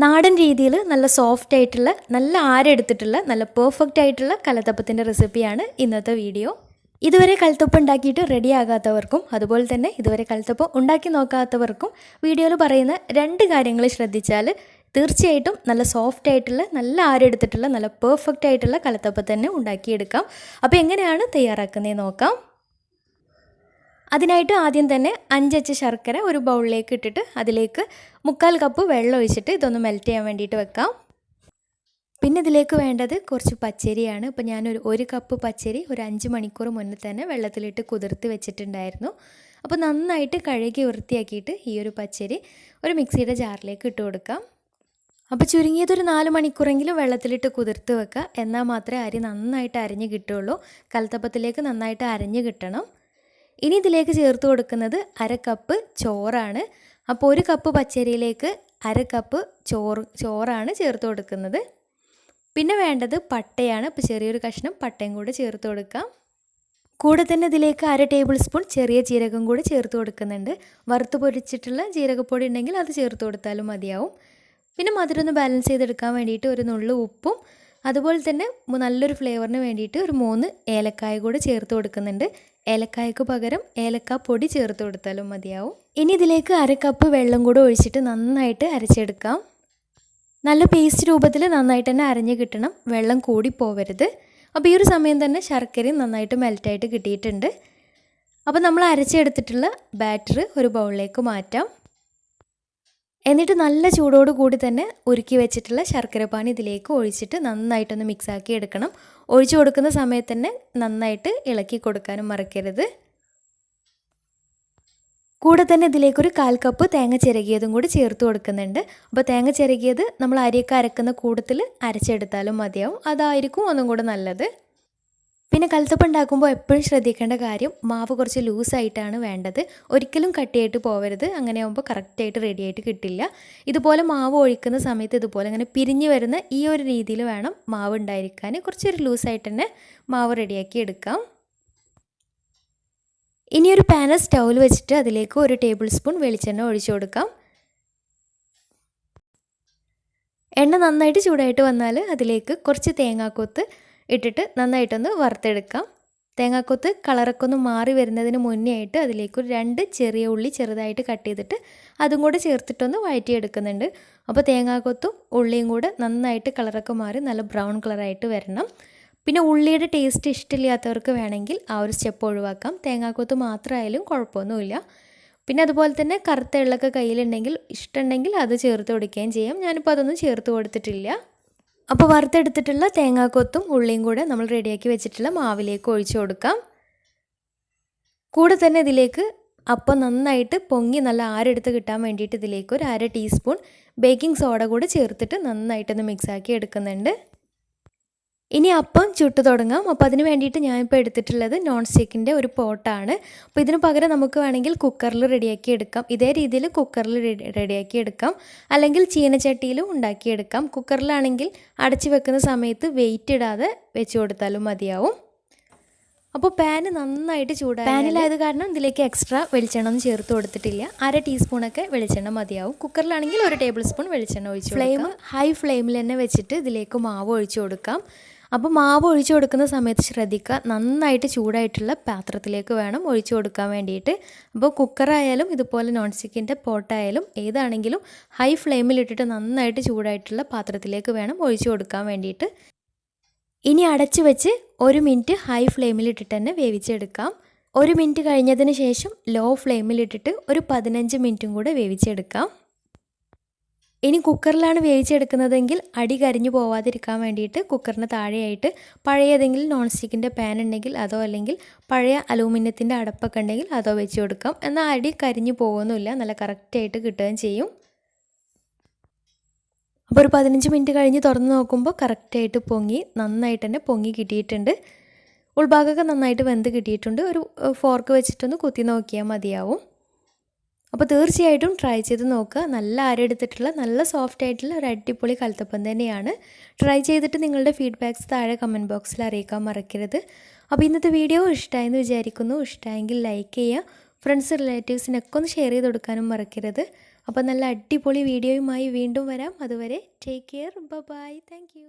നാടൻ രീതിയിൽ നല്ല സോഫ്റ്റ് ആയിട്ടുള്ള നല്ല ആരെടുത്തിട്ടുള്ള നല്ല പെർഫെക്റ്റ് ആയിട്ടുള്ള കലത്തപ്പത്തിൻ്റെ റെസിപ്പിയാണ് ഇന്നത്തെ വീഡിയോ. ഇതുവരെ കലത്തപ്പം ഉണ്ടാക്കിയിട്ട് റെഡി ആകാത്തവർക്കും അതുപോലെ തന്നെ ഇതുവരെ കലത്തപ്പം ഉണ്ടാക്കി നോക്കാത്തവർക്കും വീഡിയോയിൽ പറയുന്ന രണ്ട് കാര്യങ്ങൾ ശ്രദ്ധിച്ചാൽ തീർച്ചയായിട്ടും നല്ല സോഫ്റ്റ് ആയിട്ടുള്ള നല്ല ആരെടുത്തിട്ടുള്ള നല്ല പെർഫെക്റ്റ് ആയിട്ടുള്ള കലത്തപ്പം തന്നെ ഉണ്ടാക്കിയെടുക്കാം. അപ്പോൾ എങ്ങനെയാണ് തയ്യാറാക്കുന്നത് നോക്കാം. അതിനായിട്ട് ആദ്യം തന്നെ 5 അച്ച് ശർക്കര ഒരു ബൗളിലേക്ക് ഇട്ടിട്ട് അതിലേക്ക് 3/4 കപ്പ് വെള്ളം ഒഴിച്ചിട്ട് ഇതൊന്ന് മെൽറ്റ് ചെയ്യാൻ വേണ്ടിയിട്ട് വെക്കാം. പിന്നെ ഇതിലേക്ക് വേണ്ടത് കുറച്ച് പച്ചരിയാണ്. അപ്പോൾ ഞാനൊരു 1 കപ്പ് പച്ചരി ഒരു 5 മണിക്കൂർ മുന്നേ തന്നെ വെള്ളത്തിലിട്ട് കുതിർത്ത് വെച്ചിട്ടുണ്ടായിരുന്നു. അപ്പോൾ നന്നായിട്ട് കഴുകി വൃത്തിയാക്കിയിട്ട് ഈ ഒരു പച്ചരി ഒരു മിക്സിയുടെ ജാറിലേക്ക് ഇട്ട് കൊടുക്കാം. അപ്പോൾ ചുരുങ്ങിയതൊരു 4 മണിക്കൂറെങ്കിലും വെള്ളത്തിലിട്ട് കുതിർത്ത് വെക്കുക. എന്നാൽ മാത്രമേ അരി നന്നായിട്ട് അരഞ്ഞ് കിട്ടുള്ളൂ. കലത്തപ്പത്തിലേക്ക് നന്നായിട്ട് അരഞ്ഞ് കിട്ടണം. ഇനി ഇതിലേക്ക് ചേർത്ത് കൊടുക്കുന്നത് 1/2 കപ്പ് ചോറാണ്. അപ്പോൾ 1 കപ്പ് പച്ചരിയിലേക്ക് 1/2 കപ്പ് ചോറാണ് ചേർത്ത് കൊടുക്കുന്നത്. പിന്നെ വേണ്ടത് പട്ടയാണ്. അപ്പോൾ ചെറിയൊരു കഷ്ണം പട്ടയും കൂടെ ചേർത്ത് കൊടുക്കാം. കൂടെ തന്നെ ഇതിലേക്ക് 1/2 ടേബിൾ സ്പൂൺ ചെറിയ ജീരകം കൂടെ ചേർത്ത് കൊടുക്കുന്നുണ്ട്. വറുത്ത് പൊരിച്ചിട്ടുള്ള ജീരകപ്പൊടി ഉണ്ടെങ്കിൽ അത് ചേർത്ത് കൊടുത്താലും മതിയാവും. പിന്നെ മധുരം ഒന്ന് ബാലൻസ് ചെയ്തെടുക്കാൻ വേണ്ടിയിട്ട് ഒരു നുള്ളു ഉപ്പും അതുപോലെ തന്നെ നല്ലൊരു ഫ്ലേവറിന് വേണ്ടിയിട്ട് ഒരു 3 ഏലക്കായ കൂടെ ചേർത്ത് കൊടുക്കുന്നുണ്ട്. ഏലക്കായ്ക്ക് പകരം ഏലക്കാപ്പൊടി ചേർത്ത് കൊടുത്താലും മതിയാവും. ഇനി ഇതിലേക്ക് 1/2 കപ്പ് വെള്ളം കൂടെ ഒഴിച്ചിട്ട് നന്നായിട്ട് അരച്ചെടുക്കാം. നല്ല പേസ്റ്റ് രൂപത്തിൽ നന്നായിട്ട് തന്നെ അരഞ്ഞ് കിട്ടണം. വെള്ളം കൂടി പോവരുത്. അപ്പോൾ ഈ ഒരു സമയം തന്നെ ശർക്കരയും നന്നായിട്ട് മെൽറ്റായിട്ട് കിട്ടിയിട്ടുണ്ട്. അപ്പോൾ നമ്മൾ അരച്ചെടുത്തിട്ടുള്ള ബാറ്റർ ഒരു ബൗളിലേക്ക് മാറ്റാം. എന്നിട്ട് നല്ല ചൂടോട് കൂടി തന്നെ ഉരുക്കി വെച്ചിട്ടുള്ള ശർക്കരപ്പാനി ഇതിലേക്ക് ഒഴിച്ചിട്ട് നന്നായിട്ടൊന്ന് മിക്സാക്കി എടുക്കണം. ഒഴിച്ചു കൊടുക്കുന്ന സമയത്ത് തന്നെ നന്നായിട്ട് ഇളക്കി കൊടുക്കാനും മറക്കരുത്. കൂടെ തന്നെ ഇതിലേക്കൊരു 1/4 കപ്പ് തേങ്ങ ചിരകിയതും കൂടി ചേർത്ത് കൊടുക്കുന്നുണ്ട്. അപ്പോൾ തേങ്ങ ചിരകിയത് നമ്മൾ അരിയൊക്കെ അരക്കുന്ന കൂട്ടത്തിൽ അരച്ചെടുത്താലും മതിയാവും. അതായിരിക്കും ഒന്നും കൂടെ നല്ലത്. പിന്നെ കലത്തപ്പം ഉണ്ടാക്കുമ്പോൾ എപ്പോഴും ശ്രദ്ധിക്കേണ്ട കാര്യം മാവ് കുറച്ച് ലൂസായിട്ടാണ് വേണ്ടത്. ഒരിക്കലും കട്ടിയായിട്ട് പോവരുത്. അങ്ങനെ ആകുമ്പോൾ കറക്റ്റായിട്ട് റെഡിയായിട്ട് കിട്ടില്ല. ഇതുപോലെ മാവ് ഒഴിക്കുന്ന സമയത്ത് ഇതുപോലെ അങ്ങനെ പിരിഞ്ഞ് വരുന്ന ഈ ഒരു രീതിയിൽ വേണം മാവ് ഉണ്ടായിരിക്കാൻ. കുറച്ചൊരു ലൂസായിട്ട് തന്നെ മാവ് റെഡിയാക്കി എടുക്കാം. ഇനിയൊരു പാൻ സ്റ്റൗവിൽ വെച്ചിട്ട് അതിലേക്ക് 1 ടേബിൾ സ്പൂൺ വെളിച്ചെണ്ണ ഒഴിച്ചു കൊടുക്കാം. എണ്ണ നന്നായിട്ട് ചൂടായിട്ട് വന്നാൽ അതിലേക്ക് കുറച്ച് തേങ്ങാക്കൊത്ത് ഇട്ടിട്ട് നന്നായിട്ടൊന്ന് വറുത്തെടുക്കാം. തേങ്ങാക്കൊത്ത് കളറൊക്കെ ഒന്ന് മാറി വരുന്നതിന് മുന്നേ ആയിട്ട് അതിലേക്ക് 2 ചെറിയ ഉള്ളി ചെറുതായിട്ട് കട്ട് ചെയ്തിട്ട് അതും കൂടെ ചേർത്തിട്ടൊന്ന് വഴറ്റിയെടുക്കുന്നുണ്ട്. അപ്പോൾ തേങ്ങാക്കൊത്തും ഉള്ളിയും കൂടെ നന്നായിട്ട് കളറൊക്കെ മാറി നല്ല ബ്രൗൺ കളറായിട്ട് വരണം. പിന്നെ ഉള്ളിയുടെ ടേസ്റ്റ് ഇഷ്ടമില്ലാത്തവർക്ക് വേണമെങ്കിൽ ആ ഒരു സ്റ്റെപ്പ് ഒഴിവാക്കാം. തേങ്ങാക്കൊത്ത് മാത്രമായാലും കുഴപ്പമൊന്നുമില്ല. പിന്നെ അതുപോലെ തന്നെ കറുത്ത എള്ളൊക്കെ കയ്യിലുണ്ടെങ്കിൽ ഇഷ്ടമുണ്ടെങ്കിൽ അത് ചേർത്ത് കൊടുക്കുകയും ചെയ്യാം. ഞാനിപ്പോൾ അതൊന്നും ചേർത്ത് കൊടുത്തിട്ടില്ല. അപ്പോൾ വറുത്തെടുത്തിട്ടുള്ള തേങ്ങാക്കൊത്തും ഉള്ളിയും കൂടെ നമ്മൾ റെഡിയാക്കി വെച്ചിട്ടുള്ള മാവിലേക്ക് ഒഴിച്ചു കൊടുക്കാം. കൂടെ തന്നെ ഇതിലേക്ക് അപ്പം നന്നായിട്ട് പൊങ്ങി നല്ല ആരെടുത്ത് കിട്ടാൻ വേണ്ടിയിട്ട് ഇതിലേക്ക് ഒരു 1/2 ടീസ്പൂൺ ബേക്കിംഗ് സോഡ കൂടെ ചേർത്തിട്ട് നന്നായിട്ടൊന്ന് മിക്സാക്കി എടുക്കുന്നുണ്ട്. ഇനി അപ്പം ചുട്ട് തുടങ്ങാം. അപ്പോൾ അതിന് വേണ്ടിയിട്ട് ഞാനിപ്പോൾ എടുത്തിട്ടുള്ളത് നോൺ സ്റ്റിക്കിൻ്റെ ഒരു പോട്ടാണ്. അപ്പോൾ ഇതിന് പകരം നമുക്ക് വേണമെങ്കിൽ കുക്കറിൽ റെഡിയാക്കി എടുക്കാം. ഇതേ രീതിയിൽ കുക്കറിൽ റെഡിയാക്കി എടുക്കാം. അല്ലെങ്കിൽ ചീനച്ചട്ടിയിലും ഉണ്ടാക്കിയെടുക്കാം. കുക്കറിലാണെങ്കിൽ അടച്ചു വെക്കുന്ന സമയത്ത് വെയിറ്റ് ഇടാതെ വെച്ച് കൊടുത്താലും മതിയാവും. അപ്പോൾ പാന് നന്നായിട്ട് ചൂടായി. പാനിലായത് കാരണം ഇതിലേക്ക് എക്സ്ട്രാ വെളിച്ചെണ്ണ ഒന്നും ചേർത്ത് കൊടുത്തിട്ടില്ല. 1/2 ടീസ്പൂണൊക്കെ വെളിച്ചെണ്ണ മതിയാവും. കുക്കറിലാണെങ്കിൽ 1 ടേബിൾ സ്പൂൺ വെളിച്ചെണ്ണ ഒഴിച്ചു ഫ്ലെയിം ഹൈ ഫ്ലെയിമിൽ തന്നെ വെച്ചിട്ട് ഇതിലേക്ക് മാവ് ഒഴിച്ചു കൊടുക്കാം. അപ്പോൾ മാവ് ഒഴിച്ചു കൊടുക്കുന്ന സമയത്ത് ശ്രദ്ധിക്കുക, നന്നായിട്ട് ചൂടായിട്ടുള്ള പാത്രത്തിലേക്ക് വേണം ഒഴിച്ചു കൊടുക്കാൻ വേണ്ടിയിട്ട്. അപ്പോൾ കുക്കറായാലും ഇതുപോലെ നോൺ സ്റ്റിക്കിൻ്റെ പോട്ടായാലും ഏതാണെങ്കിലും ഹൈ ഫ്ലെയിമിലിട്ടിട്ട് നന്നായിട്ട് ചൂടായിട്ടുള്ള പാത്രത്തിലേക്ക് വേണം ഒഴിച്ചു കൊടുക്കാൻ വേണ്ടിയിട്ട്. ഇനി അടച്ചു വെച്ച് 1 മിനിറ്റ് ഹൈ ഫ്ലെയിമിലിട്ടിട്ട് തന്നെ വേവിച്ചെടുക്കാം. 1 മിനിറ്റ് കഴിഞ്ഞതിന് ശേഷം ലോ ഫ്ലെയിമിലിട്ടിട്ട് ഒരു 15 മിനിറ്റും കൂടെ വേവിച്ചെടുക്കാം. ഇനി കുക്കറിലാണ് വേവിച്ചെടുക്കുന്നതെങ്കിൽ അടി കരിഞ്ഞു പോവാതിരിക്കാൻ വേണ്ടിയിട്ട് കുക്കറിന് താഴെയായിട്ട് പഴയ ഏതെങ്കിലും നോൺ സ്റ്റിക്കിൻ്റെ പാൻ ഉണ്ടെങ്കിൽ അതോ അല്ലെങ്കിൽ പഴയ അലൂമിനിയത്തിൻ്റെ അടപ്പൊക്കെ ഉണ്ടെങ്കിൽ അതോ വെച്ച് കൊടുക്കാം. എന്നാൽ അടി കരിഞ്ഞു പോകുന്നില്ല, നല്ല കറക്റ്റായിട്ട് കിട്ടുകയും ചെയ്യും. അപ്പോൾ ഒരു 15 മിനിറ്റ് കഴിഞ്ഞ് തുറന്ന് നോക്കുമ്പോൾ കറക്റ്റായിട്ട് പൊങ്ങി നന്നായിട്ട് തന്നെ പൊങ്ങി കിട്ടിയിട്ടുണ്ട്. ഉൾഭാഗമൊക്കെ നന്നായിട്ട് വെന്ത് കിട്ടിയിട്ടുണ്ട്. ഒരു ഫോർക്ക് വെച്ചിട്ടൊന്ന് കുത്തി നോക്കിയാൽ മതിയാവും. അപ്പോൾ തീർച്ചയായിട്ടും ട്രൈ ചെയ്ത് നോക്കുക. നല്ല ആരെടുത്തിട്ടുള്ള നല്ല സോഫ്റ്റ് ആയിട്ടുള്ള ഒരു അടിപൊളി കലത്തപ്പം തന്നെയാണ്. ട്രൈ ചെയ്തിട്ട് നിങ്ങളുടെ ഫീഡ്ബാക്ക്സ് താഴെ കമൻറ്റ് ബോക്സിൽ അറിയിക്കാൻ മറക്കരുത്. അപ്പോൾ ഇന്നത്തെ വീഡിയോ ഇഷ്ടമായെന്ന് വിചാരിക്കുന്നു. ഇഷ്ടമായെങ്കിൽ ലൈക്ക് ചെയ്യുക. ഫ്രണ്ട്സ് റിലേറ്റീവ്സിനൊക്കെ ഒന്ന് ഷെയർ ചെയ്ത് കൊടുക്കാനും മറക്കരുത്. അപ്പോൾ നല്ല അടിപൊളി വീഡിയോയുമായി വീണ്ടും വരാം. അതുവരെ take care. Bye. Thank U.